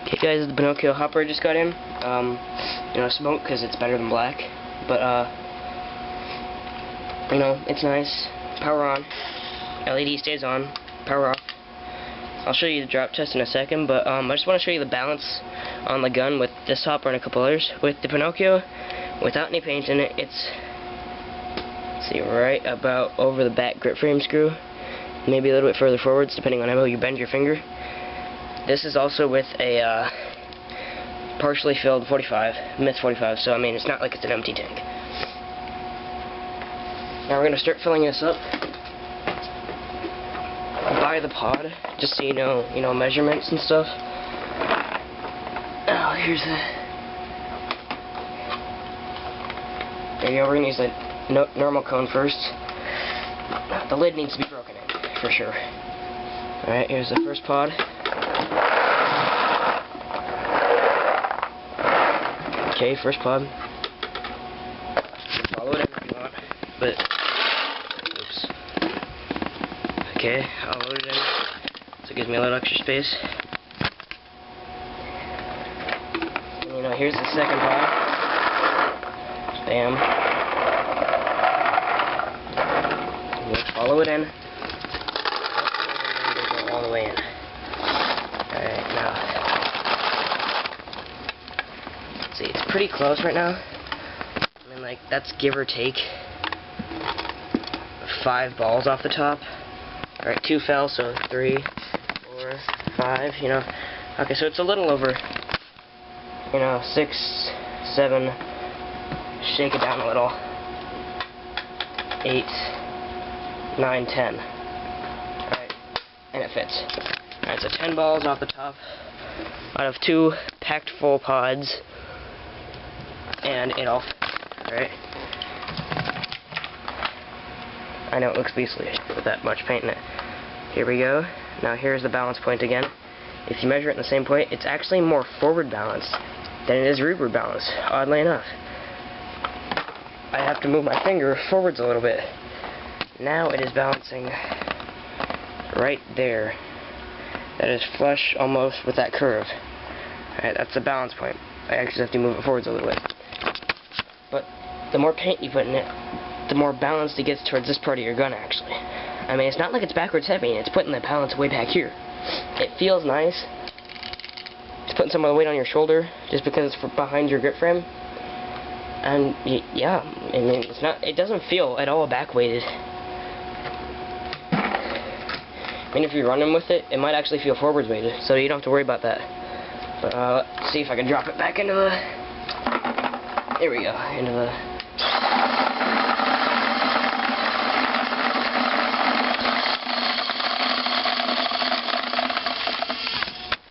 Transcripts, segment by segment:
Okay guys, the Pinocchio hopper just got in. You know, smoke because it's better than black. But, you know, it's nice. Power on. LED stays on. Power off. I'll show you the drop test in a second, but I just want to show you the balance on the gun with this hopper and a couple others. With the Pinocchio, without any paint in it, it's, let's see, right about over the back grip frame screw. Maybe a little bit further forwards, depending on how you bend your finger. This is also with a partially filled 45, myth 45, so I mean it's not like it's an empty tank. Now we're going to start filling this up by the pod, just so you know measurements and stuff. Oh, here's the. There you go. We're going to use the normal cone first. The lid needs to be broken in for sure. All right, here's the first pod. Okay, first pod. Follow it in if you want, but oops. Okay, I'll load it in, so it gives me a little extra space. And, you know, here's the second pod. Bam. We'll follow it in. Go all the way in. Alright, now. See, it's pretty close right now. I mean, like, that's give or take 5 balls off the top. Alright, 2 fell, so 3, 4, 5, you know. Okay, so it's a little over, 6, 7, shake it down a little. 8, 9, 10. Alright, and it fits. Alright, so 10 balls off the top out of 2 packed full pods. And it all fits, right? I know it looks beastly with that much paint in it. Here we go. Now here's the balance point again. If you measure it in the same point, it's actually more forward balanced than it is rearward balanced, oddly enough. I have to move my finger forwards a little bit. Now it is balancing right there. That is flush almost with that curve. Alright, that's the balance point. I actually have to move it forwards a little bit. But the more paint you put in it, the more balanced it gets towards this part of your gun, actually. I mean, it's not like it's backwards heavy, it's putting the balance way back here. It feels nice. It's putting some of the weight on your shoulder, just because it's behind your grip frame. And, yeah, I mean, it doesn't feel at all back-weighted. I mean, if you're running with it, it might actually feel forwards-weighted, so you don't have to worry about that. But, let's see if I can drop it back into the... There we go, into the...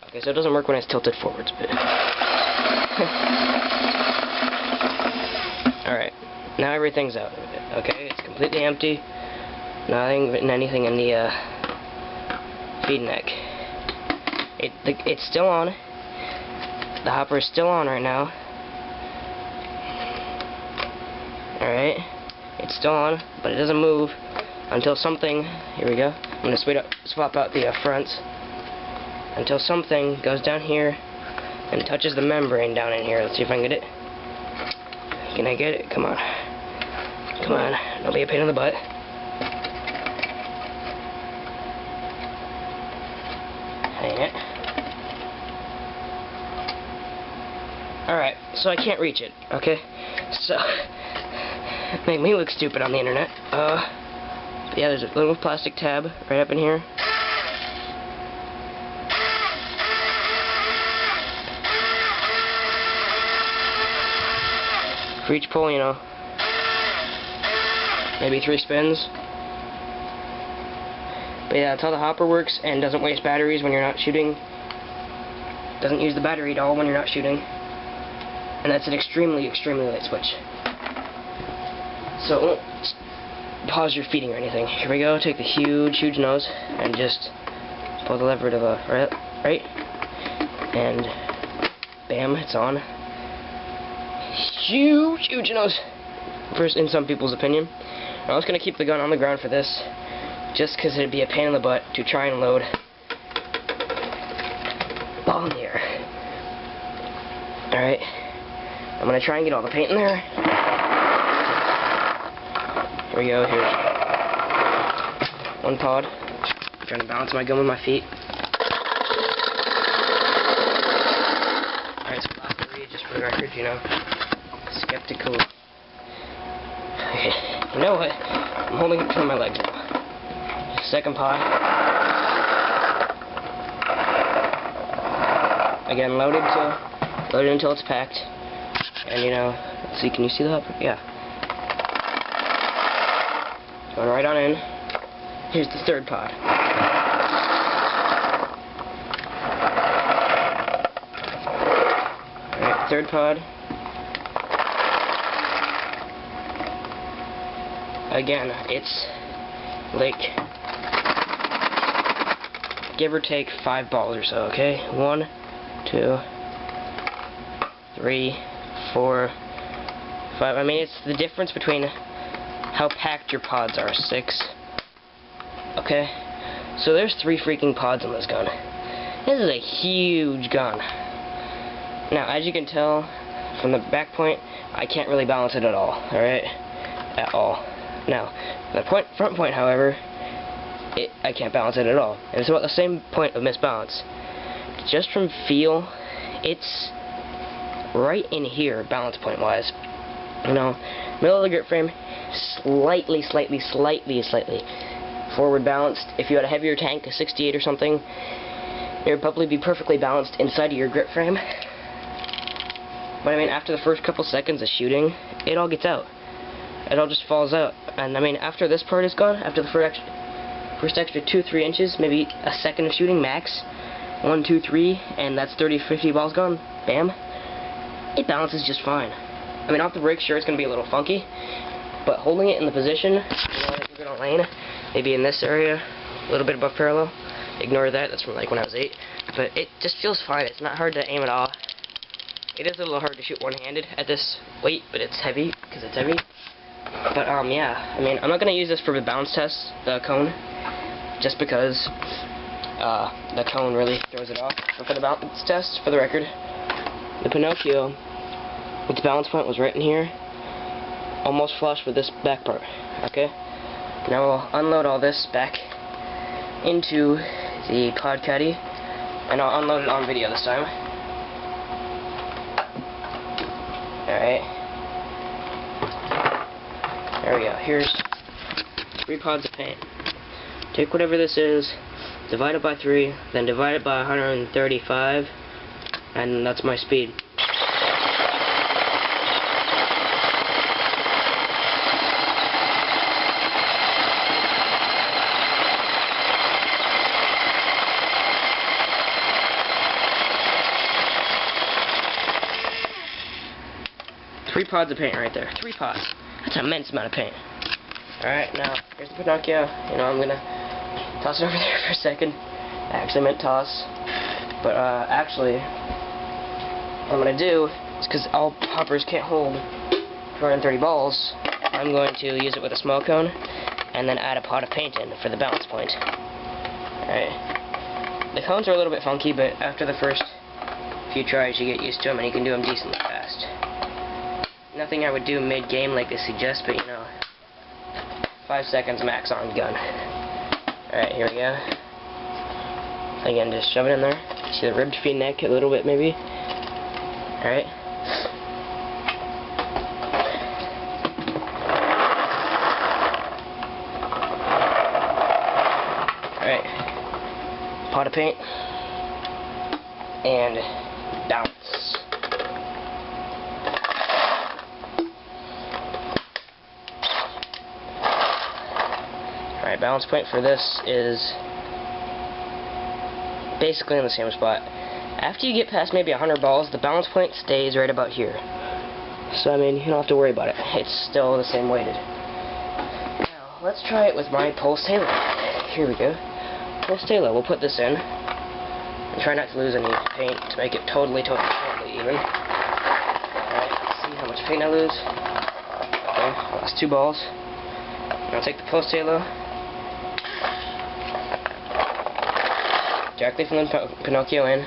Okay, so it doesn't work when it's tilted forwards, but... Alright, now everything's out of it, okay? It's completely empty. Anything in the, feed neck. It's still on. The hopper is still on right now. Alright, it's still on, but it doesn't move until something, here we go, I'm going to swap out the fronts, until something goes down here and touches the membrane down in here. Let's see if I can get it. Can I get it? Come on. Come on, don't be a pain in the butt. Hang it. Alright, so I can't reach it, okay? So... make me look stupid on the internet. Yeah, there's a little plastic tab right up in here. For each pull, maybe 3 spins. But yeah, that's how the hopper works, and doesn't waste batteries when you're not shooting. Doesn't use the battery at all when you're not shooting. And that's an extremely, extremely light switch. So it won't pause your feeding or anything. Here we go, take the huge, huge nose and just pull the lever to the right, and bam, it's on. Huge, huge nose, first in some people's opinion. I was going to keep the gun on the ground for this, just because it'd be a pain in the butt to try and load ball in the air. Alright, I'm going to try and get all the paint in there. Here we go, here's one pod. I'm trying to balance my gun with my feet. Alright, so last 3, just for the record, you know, skeptical. Okay, you know what? I'm holding it between my legs now. Second pod. Again, loaded until it's packed. And you know, let's see, can you see the hopper? Yeah. Going right on in. Here's the third pod. Alright, third pod. Again, it's like, give or take 5 balls or so, okay? 1, 2, 3, 4, 5. I mean, it's the difference between how packed your pods are. 6. Okay? So there's 3 freaking pods in this gun. This is a huge gun. Now, as you can tell from the back point, I can't really balance it at all. Alright? At all. Now, the front point, however, I can't balance it at all. And it's about the same point of misbalance. Just from feel, it's right in here, balance point wise. You know, middle of the grip frame, slightly forward balanced. If you had a heavier tank, a 68 or something, it would probably be perfectly balanced inside of your grip frame. But I mean, after the first couple seconds of shooting, it all gets out. It all just falls out. And I mean, after this part is gone, after the first extra 2-3 inches, maybe a second of shooting max, 1, 2, 3, and that's 30-50 balls gone, bam, it balances just fine. I mean, off the break, sure, it's going to be a little funky, but holding it in the position, you know, that you're going to lane, maybe in this area, a little bit above parallel, ignore that, that's from like when I was 8, but it just feels fine. It's not hard to aim at all. It is a little hard to shoot one-handed at this weight, but it's heavy, because it's heavy. But, yeah, I mean, I'm not going to use this for the balance test, the cone, just because the cone really throws it off. But for the balance test, for the record, the Pinocchio, its balance point was right in here, almost flush with this back part, okay? Now we'll unload all this back into the pod caddy, and I'll unload it on video this time. Alright. There we go. Here's 3 pods of paint. Take whatever this is, divide it by 3, then divide it by 135, and that's my speed. Three pods of paint right there. 3 pods. That's an immense amount of paint. Alright, now, here's the Pinocchio. You know, I'm gonna toss it over there for a second. I actually meant toss. But, actually, what I'm gonna do is, because all hoppers can't hold 230 balls, I'm going to use it with a small cone, and then add a pot of paint in for the balance point. Alright. The cones are a little bit funky, but after the first few tries, you get used to them, and you can do them decently fast. Nothing I would do mid-game like they suggest, but you know, 5 seconds max on gun. Alright, here we go. Again, just shove it in there. See the ribbed V-neck a little bit, maybe. Alright. Alright. Pot of paint. And balance. Alright, balance point for this is basically in the same spot. After you get past maybe 100 balls, the balance point stays right about here. So, I mean, you don't have to worry about it. It's still the same weighted. Now, let's try it with my pulse halo. Here we go. Pulse halo. We'll put this in. And try not to lose any paint to make it totally even. Alright, let's see how much paint I lose. Okay, I lost 2 balls. Now take the pulse halo. Directly from the Pinocchio in.